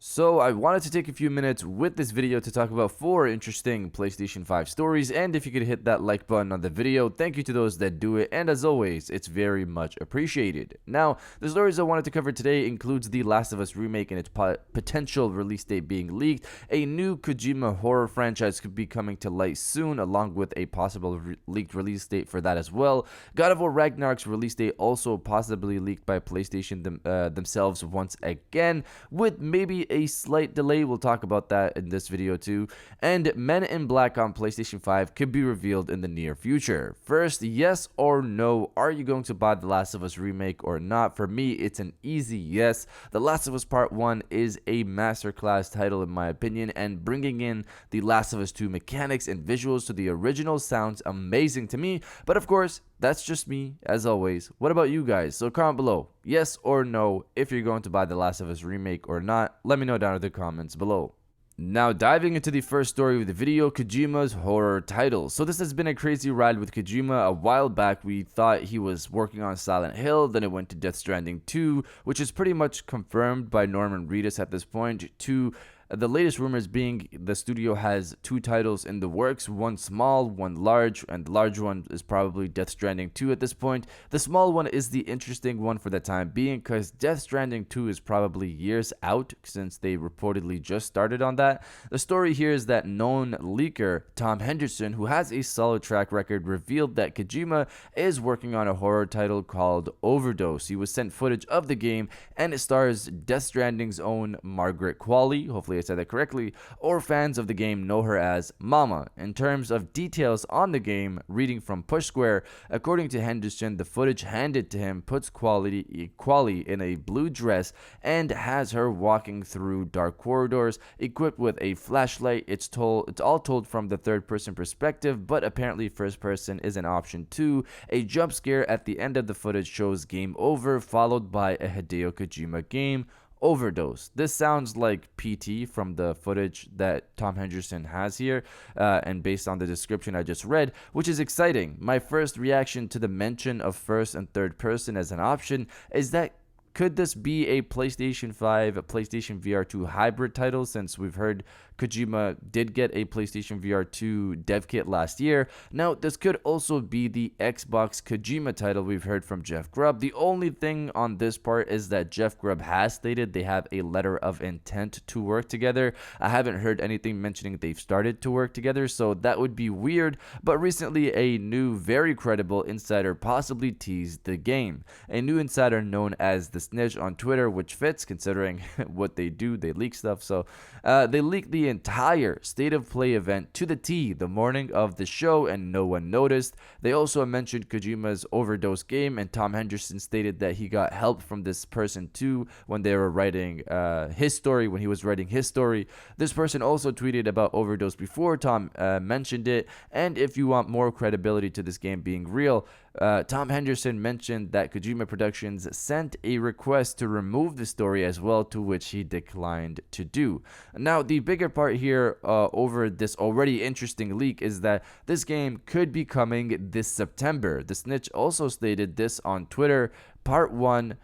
So I wanted to take a few minutes with this video to talk about 4 interesting PlayStation 5 stories, and if you could hit that like button on the video, thank you to those that do it, and as always, it's very much appreciated. Now, the stories I wanted to cover today includes the Last of Us Remake and its potential release date being leaked, a new Kojima horror franchise could be coming to light soon, along with a possible leaked release date for that as well, God of War Ragnarok's release date also possibly leaked by PlayStation themselves once again, with maybe a slight delay. We'll talk about that in this video too. And Men in Black on PlayStation 5 could be revealed in the near future. First, yes or no, are you going to buy The Last of Us Remake or not? For me, it's an easy yes. The Last of Us Part 1 is a masterclass title in my opinion, and bringing in The Last of Us 2 mechanics and visuals to the original sounds amazing to me. But of course, that's just me, as always. What about you guys? So comment below, yes or no, if you're going to buy The Last of Us Remake or not. Let me know down in the comments below. Now, diving into the first story of the video, Kojima's horror title. So this has been a crazy ride with Kojima. A while back, we thought he was working on Silent Hill, then it went to Death Stranding 2, which is pretty much confirmed by Norman Reedus at this point, to the latest rumors being the studio has 2 titles in the works, one small, one large, and the large one is probably Death Stranding 2 at this point. The small one is the interesting one for the time being because Death Stranding 2 is probably years out since they reportedly just started on that. The story here is that known leaker Tom Henderson, who has a solid track record, revealed that Kojima is working on a horror title called Overdose. He was sent footage of the game and it stars Death Stranding's own Margaret Qualley, hopefully I said that correctly, or fans of the game know her as Mama. In terms of details on the game, reading from Push Square, according to Henderson, the footage handed to him puts Qualley in a blue dress and has her walking through dark corridors equipped with a flashlight. It's all told from the third person perspective, but apparently first person is an option too. A jump scare at the end of the footage shows game over, followed by a Hideo Kojima game, Overdose. This sounds like PT from the footage that Tom Henderson has here, and based on the description I just read, which is exciting. My first reaction to the mention of first and third person as an option is that could this be a PlayStation 5, a PlayStation VR 2 hybrid title, since we've heard Kojima did get a PlayStation VR 2 dev kit last year. Now, this could also be the Xbox Kojima title we've heard from Jeff Grubb. The only thing on this part is that Jeff Grubb has stated they have a letter of intent to work together. I haven't heard anything mentioning they've started to work together, so that would be weird, but recently a new, very credible insider possibly teased the game. A new insider known as the Snitch on Twitter, which fits considering what they do, they leak stuff. So they leaked the entire State of Play event to the T the morning of the show and no one noticed. They also mentioned Kojima's Overdose game, and Tom Henderson stated that he got help from this person too when they were writing his story, when he was writing his story. This person also tweeted about Overdose before Tom mentioned it, and if you want more credibility to this game being real, Tom Henderson mentioned that Kojima Productions sent a request to remove the story as well, to which he declined to do. Now, the bigger part here over this already interesting leak is that this game could be coming this September. The Snitch also stated this on Twitter, Part 1,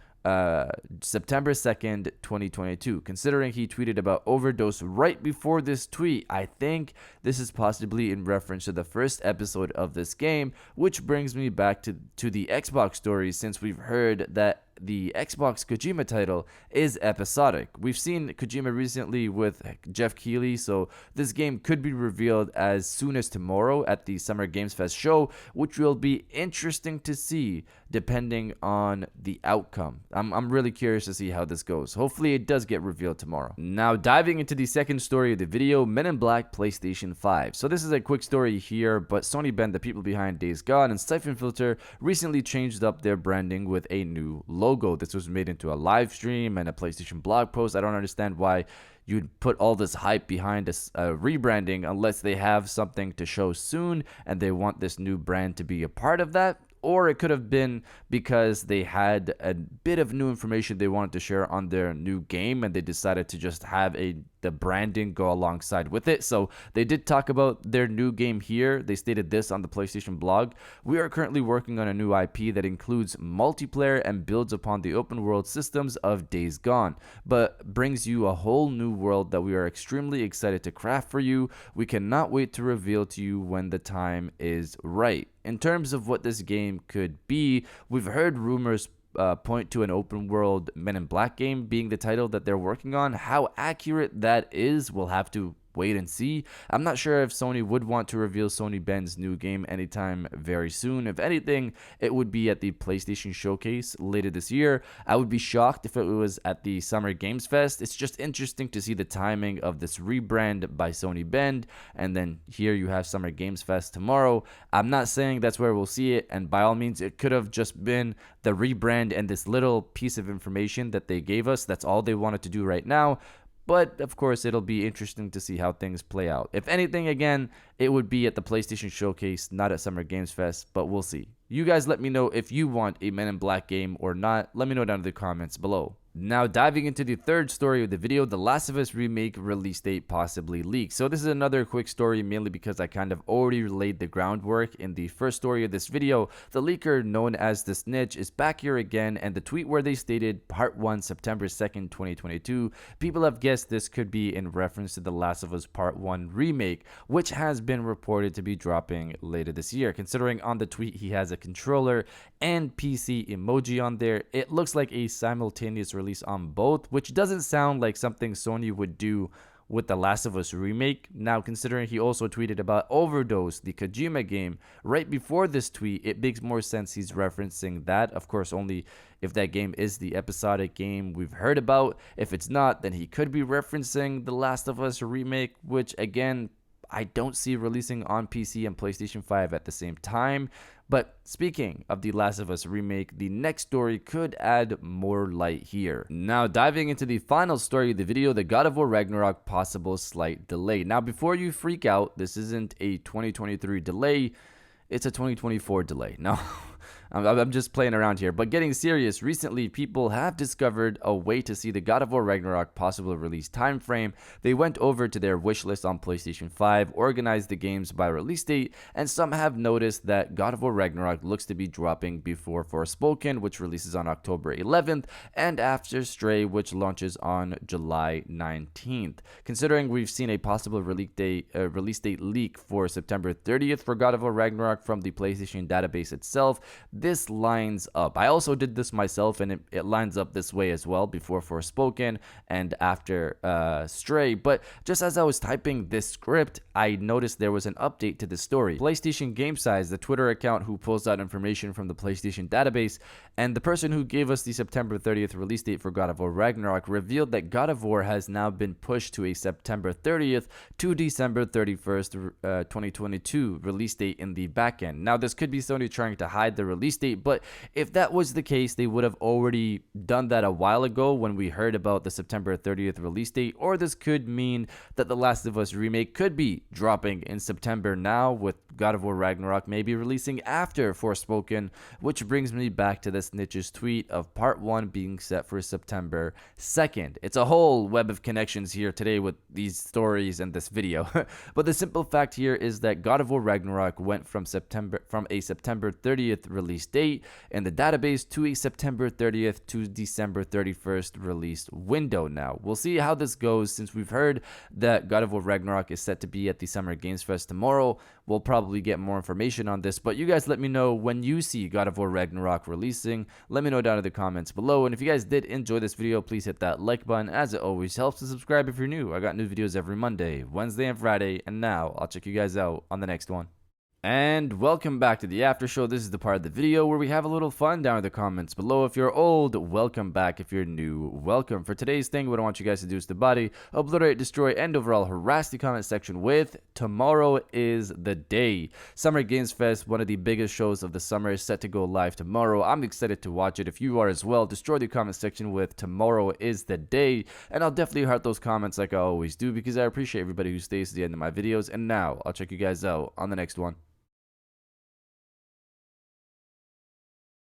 September 2nd, 2022. Considering he tweeted about Overdose right before this tweet, I think this is possibly in reference to the first episode of this game, which brings me back to the Xbox story, since we've heard that the Xbox Kojima title is episodic. We've seen Kojima recently with Jeff Keighley, so this game could be revealed as soon as tomorrow at the Summer Games Fest show, which will be interesting to see depending on the outcome. I'm really curious to see how this goes. Hopefully it does get revealed tomorrow. Now, diving into the second story of the video, Men in Black PlayStation 5. So this is a quick story here, but Sony band, the people behind Days Gone and Siphon Filter, recently changed up their branding with a new logo. This was made into a live stream and a PlayStation blog post. I don't understand why you'd put all this hype behind a rebranding unless they have something to show soon and they want this new brand to be a part of that. or it could have been because they had a bit of new information they wanted to share on their new game and they decided to just have the branding go alongside with it. So they did talk about their new game here. They stated this on the PlayStation blog: "We are currently working on a new IP that includes multiplayer and builds upon the open world systems of Days Gone, but brings you a whole new world that we are extremely excited to craft for you. We cannot wait to reveal to you when the time is right." In terms of what this game could be, we've heard rumors point to an open world Men in Black game being the title that they're working on. How accurate that is, we'll have to wait and see. I'm not sure if Sony would want to reveal Sony Ben's new game anytime very soon. If anything, it would be at the PlayStation Showcase later this year. I would be shocked if it was at the Summer Games Fest. It's just interesting to see the timing of this rebrand by Sony Ben, and then here you have Summer Games Fest tomorrow. I'm not saying that's where we'll see it, and by all means, it could have just been the rebrand and this little piece of information that they gave us. That's all they wanted to do right now. But, of course, it'll be interesting to see how things play out. If anything, again, it would be at the PlayStation Showcase, not at Summer Games Fest, but we'll see. You guys let me know if you want a Men in Black game or not. Let me know down in the comments below. Now, diving into the third story of the video, the Last of Us Remake release date possibly leaked. So this is another quick story, mainly because I kind of already laid the groundwork in the first story of this video. The leaker, known as The Snitch, is back here again, and the tweet where they stated Part 1 September 2nd, 2022, people have guessed this could be in reference to the Last of Us Part 1 Remake, which has been reported to be dropping later this year. Considering on the tweet he has a controller and PC emoji on there, it looks like a simultaneous release on both, which doesn't sound like something Sony would do with the Last of Us Remake. Now, considering he also tweeted about OVERDOSE, the Kojima game, right before this tweet, it makes more sense he's referencing that. Of course, only if that game is the episodic game we've heard about. If it's not, then he could be referencing the Last of Us Remake, which again, I don't see releasing on PC and PlayStation 5 at the same time. But speaking of the Last of Us Remake, the next story could add more light here. Now, diving into the final story of the video, the God of War Ragnarok possible slight delay. Now, before you freak out, this isn't a 2023 delay, it's a 2024 delay. Now, I'm just playing around here, but getting serious, recently people have discovered a way to see the God of War Ragnarok possible release time frame. They went over to their wish list on PlayStation 5, organized the games by release date, and some have noticed that God of War Ragnarok looks to be dropping before Forspoken, which releases on October 11th, and after Stray, which launches on July 19th. Considering we've seen a possible release date leak for September 30th for God of War Ragnarok from the PlayStation database itself, this lines up. I also did this myself, and it lines up this way as well, before Forspoken and after Stray. But just as I was typing this script, I noticed there was an update to the story. PlayStation Game Size, the Twitter account who pulls out information from the PlayStation database, and the person who gave us the September 30th release date for God of War Ragnarok, revealed that God of War has now been pushed to a September 30th to December 31st, 2022 release date in the backend. Now, this could be Sony trying to hide the release date, but if that was the case, they would have already done that a while ago when we heard about the September 30th release date. Or this could mean that the Last of Us Remake could be dropping in September now, with God of War Ragnarok maybe releasing after Forspoken, which brings me back to the Snitch's tweet of Part 1 being set for September 2nd. It's a whole web of connections here today with these stories and this video. But the simple fact here is that God of War Ragnarok went from a September 30th release date in the database to a September 30th to December 31st release window. Now, we'll see how this goes, since we've heard that God of War Ragnarok is set to be at the Summer Games Fest tomorrow. We'll probably get more information on this, but you guys let me know when you see God of War Ragnarok releasing. Let me know down in the comments below, and if you guys did enjoy this video, please hit that like button, as it always helps, and subscribe if you're new. I got new videos every Monday, Wednesday, and Friday, and now I'll check you guys out on the next one. And welcome back to the after show. This is the part of the video where we have a little fun down in the comments below. If you're old, welcome back. If you're new, welcome. For today's thing, what I want you guys to do is to body, obliterate, destroy, and overall harass the comment section with "Tomorrow is the day." Summer Games Fest, one of the biggest shows of the summer, is set to go live tomorrow. I'm excited to watch it. If you are as well, destroy the comment section with "Tomorrow is the day," and I'll definitely heart those comments like I always do, because I appreciate everybody who stays to the end of my videos. And now I'll check you guys out on the next one.